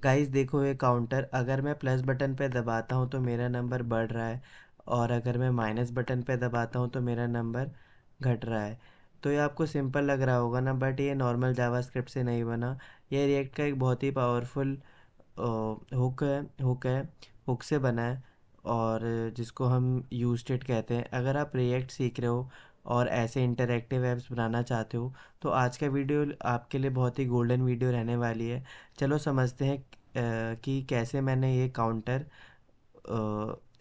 Guys देखो ये counter, अगर मैं प्लस बटन पे दबाता हूँ तो मेरा नंबर बढ़ रहा है, और अगर मैं माइनस बटन पे दबाता हूँ तो मेरा नंबर घट रहा है। तो ये आपको सिंपल लग रहा होगा ना, बट ये नॉर्मल जावास्क्रिप्ट से नहीं बना। ये रिएक्ट का एक बहुत ही पावरफुल हुक है, हुक से बना है, और जिसको हम यूज स्टेट कहते हैं। अगर आप रिएक्ट सीख रहे हो और ऐसे इंटरैक्टिव ऐप्स बनाना चाहते हो तो आज का वीडियो आपके लिए बहुत ही गोल्डन वीडियो रहने वाली है। चलो समझते हैं कि कैसे मैंने ये काउंटर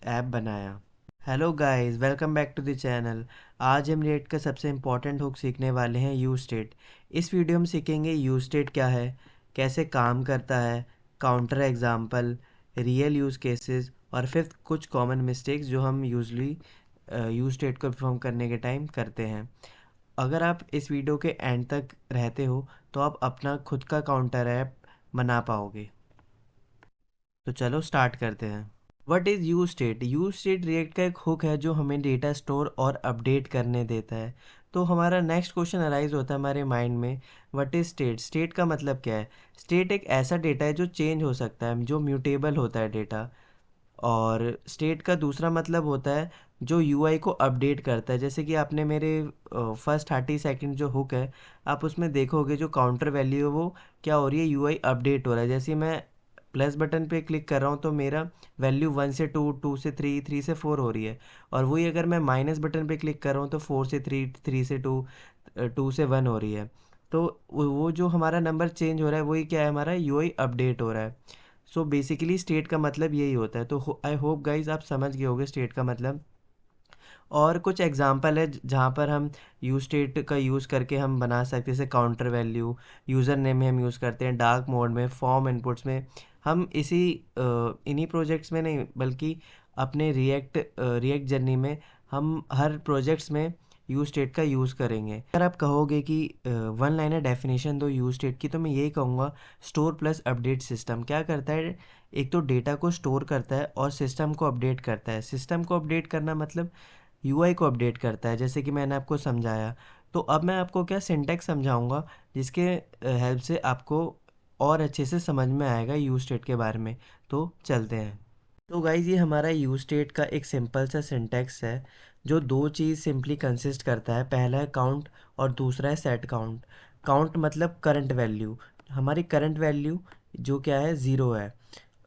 ऐप बनाया। Hello guys, welcome back to the channel. आज हम रिएक्ट का सबसे इम्पोर्टेंट हुक सीखने वाले हैं, यूज स्टेट। इस वीडियो में सीखेंगे यूज स्टेट क्या है, कैसे काम करता है, counter example, real use cases, और फिफ्थ कुछ कॉमन मिस्टेक्स जो हम यूजली यूज स्टेट को परफॉर्म करने के टाइम करते हैं। अगर आप इस वीडियो के एंड तक रहते हो तो आप अपना खुद का काउंटर ऐप बना पाओगे। तो चलो स्टार्ट करते हैं। What is use state? Use state react का एक हुक है जो हमें डेटा स्टोर और अपडेट करने देता है। तो हमारा नेक्स्ट क्वेश्चन अराइज होता है हमारे माइंड में, व्हाट इज़ स्टेट? स्टेट का मतलब क्या है? स्टेट एक ऐसा डेटा है जो चेंज हो सकता है, जो म्यूटेबल होता है डेटा। और स्टेट का दूसरा मतलब होता है जो यूआई को अपडेट करता है। जैसे कि आपने मेरे फर्स्ट 30 सेकंड जो हुक है, आप उसमें देखोगे जो काउंटर वैल्यू है वो क्या हो रही है, यूआई अपडेट हो रहा है। जैसे मैं प्लस बटन पे क्लिक कर रहा हूँ तो मेरा वैल्यू 1 से 2, 2 से 3, 3 से 4 हो रही है। और वही अगर मैं माइनस बटन पे क्लिक कर रहा हूँ तो 4 से 3, 3 से 2, 2 से 1 हो रही है। तो वो जो हमारा नंबर चेंज हो रहा है वही क्या है, हमारा यूआई अपडेट हो रहा है। सो बेसिकली स्टेट का मतलब यही होता है। तो आई होप गाइज आप समझ गए होगे स्टेट का मतलब। और कुछ एग्जांपल है जहाँ पर हम यूज स्टेट का यूज़ करके हम बना सकते हैं, जैसे काउंटर वैल्यू, यूज़र नेम में हम यूज़ करते हैं, डार्क मोड में, फॉर्म इनपुट्स में। हम इन्हीं प्रोजेक्ट्स में नहीं बल्कि अपने रिएक्ट जर्नी में हम हर प्रोजेक्ट्स में यूज स्टेट का यूज़ करेंगे। अगर आप कहोगे कि वन लाइनर डेफिनेशन दो यूज स्टेट की, तो मैं यही कहूँगा, स्टोर प्लस अपडेट सिस्टम क्या करता है? एक तो डेटा को स्टोर करता है और सिस्टम को अपडेट करता है। सिस्टम को अपडेट करना मतलब यूआई को अपडेट करता है, जैसे कि मैंने आपको समझाया। तो अब मैं आपको क्या सिंटैक्स समझाऊंगा जिसके हेल्प से आपको और अच्छे से समझ में आएगा यूज स्टेट के बारे में। तो चलते हैं। तो गाइज ये हमारा यूज स्टेट का एक सिंपल सा सिंटैक्स है जो दो चीज़ सिंपली कंसिस्ट करता है। पहला है काउंट और दूसरा है सेट काउंट। काउंट मतलब करंट वैल्यू। हमारी करंट वैल्यू जो क्या है, ज़ीरो है,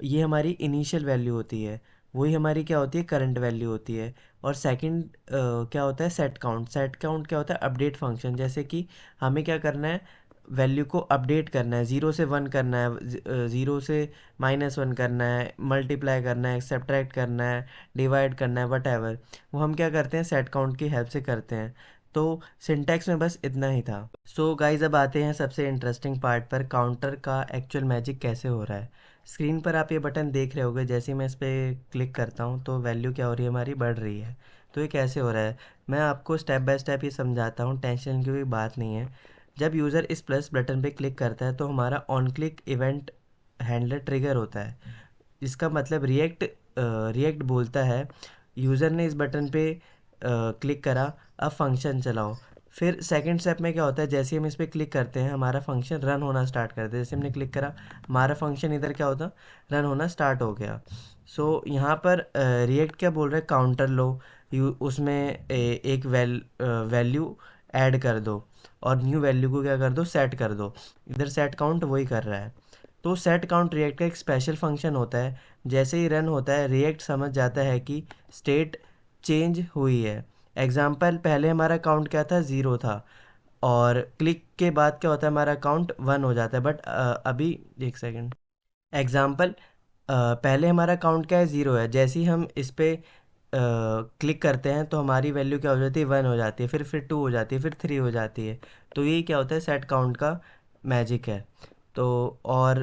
ये हमारी इनिशियल वैल्यू होती है, वही हमारी क्या होती है, करंट वैल्यू होती है। और सेकंड क्या होता है, सेट काउंट। सेट काउंट क्या होता है, अपडेट फंक्शन। जैसे कि हमें क्या करना है, वैल्यू को अपडेट करना है, ज़ीरो से 1 करना है, ज़ीरो से -1 करना है, मल्टीप्लाई करना है, सब्ट्रैक्ट करना है, डिवाइड करना है, वट एवर। वो हम क्या करते हैं, सेट काउंट की हेल्प से करते हैं। तो सिंटैक्स में बस इतना ही था। सो गाइज अब आते हैं सबसे इंटरेस्टिंग पार्ट पर, काउंटर का एक्चुअल मैजिक कैसे हो रहा है। स्क्रीन पर आप ये बटन देख रहे होगे, जैसे ही मैं इस पर क्लिक करता हूँ तो वैल्यू क्या हो रही है, हमारी बढ़ रही है। तो ये कैसे हो रहा है, मैं आपको स्टेप बाय स्टेप ही समझाता हूँ, टेंशन की कोई बात नहीं है। जब यूज़र इस प्लस बटन पे क्लिक करता है तो हमारा on click event handler trigger होता है। इसका मतलब रिएक्ट बोलता है, यूज़र ने इस बटन पे क्लिक करा, अब फंक्शन चलाओ। फिर सेकंड स्टेप में क्या होता है, जैसे ही हम इस पर क्लिक करते हैं हमारा फंक्शन रन होना स्टार्ट करता है। जैसे हमने क्लिक करा, हमारा फंक्शन इधर क्या होता, रन होना स्टार्ट हो गया। सो यहाँ पर रिएक्ट क्या बोल रहा है, काउंटर लो, उसमें एक वैल्यू ऐड कर दो, और न्यू वैल्यू को क्या कर दो, सेट कर दो। इधर सेट काउंट वही कर रहा है। तो सेट काउंट रिएक्ट का एक स्पेशल फंक्शन होता है। जैसे ही रन होता है रिएक्ट समझ जाता है कि स्टेट चेंज हुई है। एग्जाम्पल, पहले हमारा काउंट क्या था, ज़ीरो था, और क्लिक के बाद क्या होता है, हमारा काउंट 1 हो जाता है। बट अभी एक सेकेंड, एग्जाम्पल, पहले हमारा काउंट क्या है, ज़ीरो है। जैसे ही हम इस पर क्लिक करते हैं तो हमारी वैल्यू क्या हो जाती है, 1 हो जाती है, फिर 2 हो जाती है, फिर 3 हो जाती है। तो यही क्या होता है, सेट काउंट का मैजिक है। तो और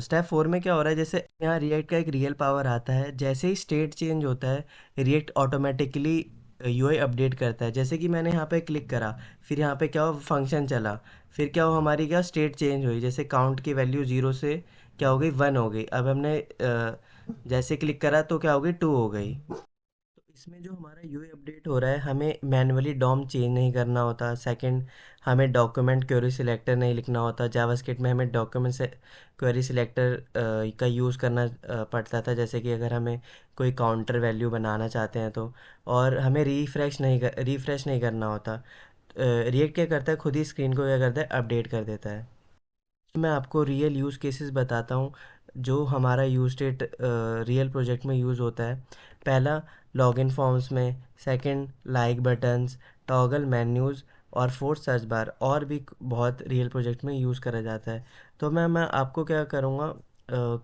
स्टेप 4 में क्या हो रहा है, जैसे यहाँ रिएक्ट का एक रियल पावर आता है। जैसे ही स्टेट चेंज होता है रिएक्ट ऑटोमेटिकली यूआई अपडेट करता है। जैसे कि मैंने यहाँ पे क्लिक करा, फिर यहाँ पे क्या हो, फंक्शन चला, फिर क्या हो, हमारी क्या स्टेट चेंज हुई। जैसे काउंट की वैल्यू ज़ीरो से क्या हो गई, 1 हो गई। अब हमने जैसे क्लिक करा तो क्या हो गई, 2 हो गई। इसमें जो हमारा यूआई अपडेट हो रहा है, हमें मैन्युअली डॉम चेंज नहीं करना होता। सेकंड, हमें डॉक्यूमेंट क्वेरी सिलेक्टर नहीं लिखना होता। जावास्क्रिप्ट में हमें डॉक्यूमेंट से क्वेरी सिलेक्टर का यूज़ करना पड़ता था, जैसे कि अगर हमें कोई काउंटर वैल्यू बनाना चाहते हैं तो। और हमें रिफ़्रेश नहीं करना होता। रिएक्ट क्या करता है, खुद ही स्क्रीन को क्या करता है, अपडेट कर देता है। मैं आपको रियल यूज़ केसेस बताता हूँ जो हमारा यूज स्टेट रियल प्रोजेक्ट में यूज़ होता है। पहला, लॉगिन फॉर्म्स में। Second, like buttons, toggle menus. और फोर्थ, सर्च बार। और भी बहुत रियल प्रोजेक्ट में यूज़ करा जाता है। तो मैं आपको क्या करूँगा,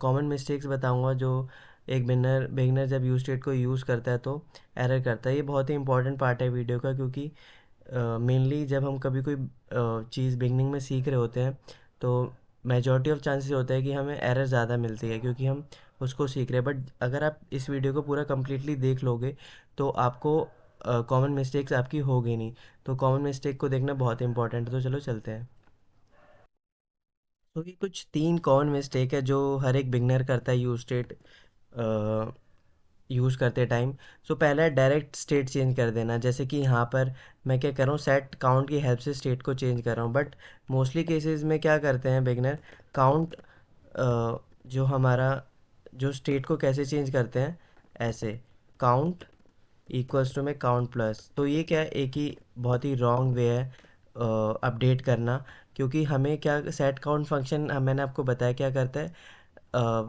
कॉमन मिस्टेक्स बताऊँगा जो एक बिगनर जब यूज स्टेट को यूज़ करता है तो एरर करता है। ये बहुत ही इंपॉर्टेंट पार्ट है वीडियो का, क्योंकि मेनली जब हम कभी कोई चीज़ बिगनिंग में सीख रहे होते हैं तो मेजॉरिटी ऑफ चांसेस होता है कि हमें एरर ज़्यादा मिलती है, क्योंकि हम उसको सीख रहे हैं। बट अगर आप इस वीडियो को पूरा कम्प्लीटली देख लोगे तो आपको कॉमन मिस्टेक्स आपकी होगी नहीं। तो कॉमन मिस्टेक को देखना बहुत इंपॉर्टेंट है। तो चलो चलते हैं। तो ये कुछ 3 कॉमन मिस्टेक है जो हर एक बिगनर करता है यूज स्टेट यूज़ करते टाइम। सो पहला है डायरेक्ट स्टेट चेंज कर देना। जैसे कि यहाँ पर मैं क्या कर रहा हूँ, सेट काउंट की हेल्प से स्टेट को चेंज कर रहा हूँ। बट मोस्टली केसेस में क्या करते हैं बिगनर, काउंट जो हमारा जो स्टेट को कैसे चेंज करते हैं, ऐसे काउंट इक्वल्स टू में काउंट प्लस। तो ये क्या है, एक ही बहुत ही रॉन्ग वे है अपडेट करना। क्योंकि हमें क्या, सेट काउंट फंक्शन मैंने आपको बताया क्या करता है,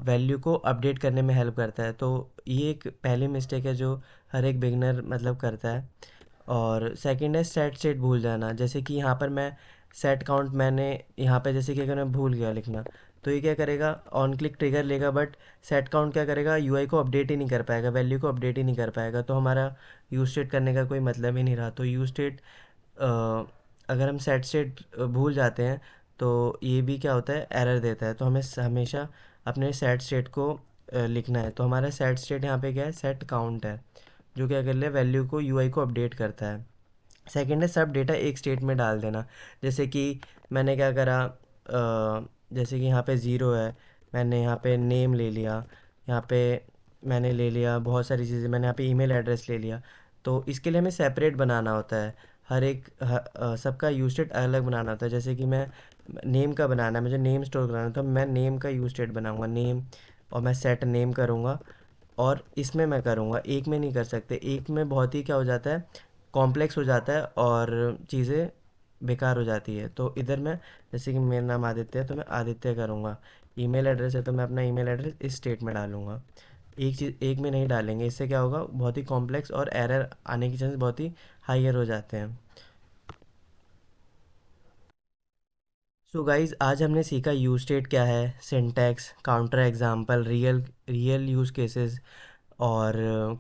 वैल्यू को अपडेट करने में हेल्प करता है। तो ये एक पहली मिस्टेक है जो हर एक बिगनर मतलब करता है। और सेकंड है सेट स्टेट भूल जाना। जैसे कि यहाँ पर मैं सेट काउंट मैंने यहाँ पे जैसे कि अगर मैं भूल गया लिखना, तो ये क्या करेगा, ऑन क्लिक ट्रिगर लेगा, बट सेट काउंट क्या करेगा, यूआई को अपडेट ही नहीं कर पाएगा, वैल्यू को अपडेट ही नहीं कर पाएगा। तो हमारा यूज स्टेट करने का कोई मतलब ही नहीं रहा। तो यूज स्टेट अगर हम सेट स्टेट भूल जाते हैं तो ये भी क्या होता है, एरर देता है। तो हमें हमेशा अपने सेट स्टेट को लिखना है। तो हमारा सेट स्टेट यहाँ पे क्या है, सेट काउंट है, जो क्या कर ले, वैल्यू को यूआई को अपडेट करता है। सेकंड है सब डेटा एक स्टेट में डाल देना। जैसे कि मैंने क्या करा, जैसे कि यहाँ पे ज़ीरो है, मैंने यहाँ पे नेम ले लिया, यहाँ पे मैंने ले लिया बहुत सारी चीज़ें, मैंने यहाँ पे ईमेल एड्रेस ले लिया। तो इसके लिए हमें सेपरेट बनाना होता है। हर एक सबका यूज स्टेट अलग बनाना होता है। जैसे कि मैं नेम का बनाना है, मुझे नेम स्टोर कराना है, तो मैं नेम का यूज स्टेट बनाऊंगा, नेम। और मैं सेट नेम करूँगा। और इसमें मैं करूँगा, एक में नहीं कर सकते। एक में बहुत ही क्या हो जाता है, कॉम्प्लेक्स हो जाता है और चीज़ें बेकार हो जाती है। तो इधर मैं, जैसे कि मेरा नाम आदित्य है तो मैं आदित्य करूँगा। ईमेल एड्रेस है तो मैं अपना ईमेल एड्रेस इस स्टेट में डालूँगा। एक चीज़ एक में नहीं डालेंगे, इससे क्या होगा, बहुत ही कॉम्प्लेक्स और एरर आने के चांस बहुत ही हाइयर हो जाते हैं। सो गाइज, आज हमने सीखा यूज स्टेट क्या है, syntax, counter example, real real use cases, और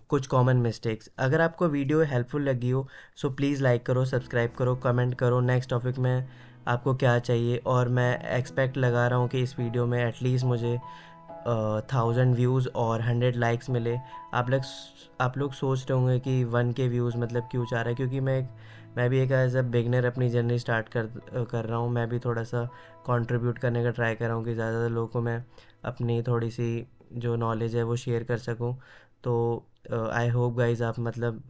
कुछ कॉमन मिस्टेक्स। अगर आपको वीडियो हेल्पफुल लगी हो सो प्लीज़ लाइक करो, सब्सक्राइब करो, कमेंट करो नेक्स्ट टॉपिक में आपको क्या चाहिए। और मैं एक्सपेक्ट लगा रहा हूँ कि इस वीडियो में एटलीस्ट मुझे 1000 व्यूज़ और 100 लाइक्स मिले। आप लोग सोच रहे होंगे कि 1K व्यूज़ मतलब क्यों चाह रहा है, क्योंकि मैं भी एक एज अ बिगनर अपनी जर्नी स्टार्ट कर रहा हूँ। मैं भी थोड़ा सा कंट्रीब्यूट करने का ट्राई कर रहा हूँ कि ज़्यादा लोगों को मैं अपनी थोड़ी सी जो नॉलेज है वो शेयर कर सकूँ। तो आई होप गाइज आप मतलब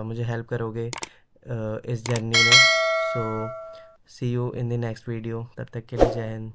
मुझे हेल्प करोगे इस जर्नी में। So see you in the next video, तब तक के लिए जय हिंद।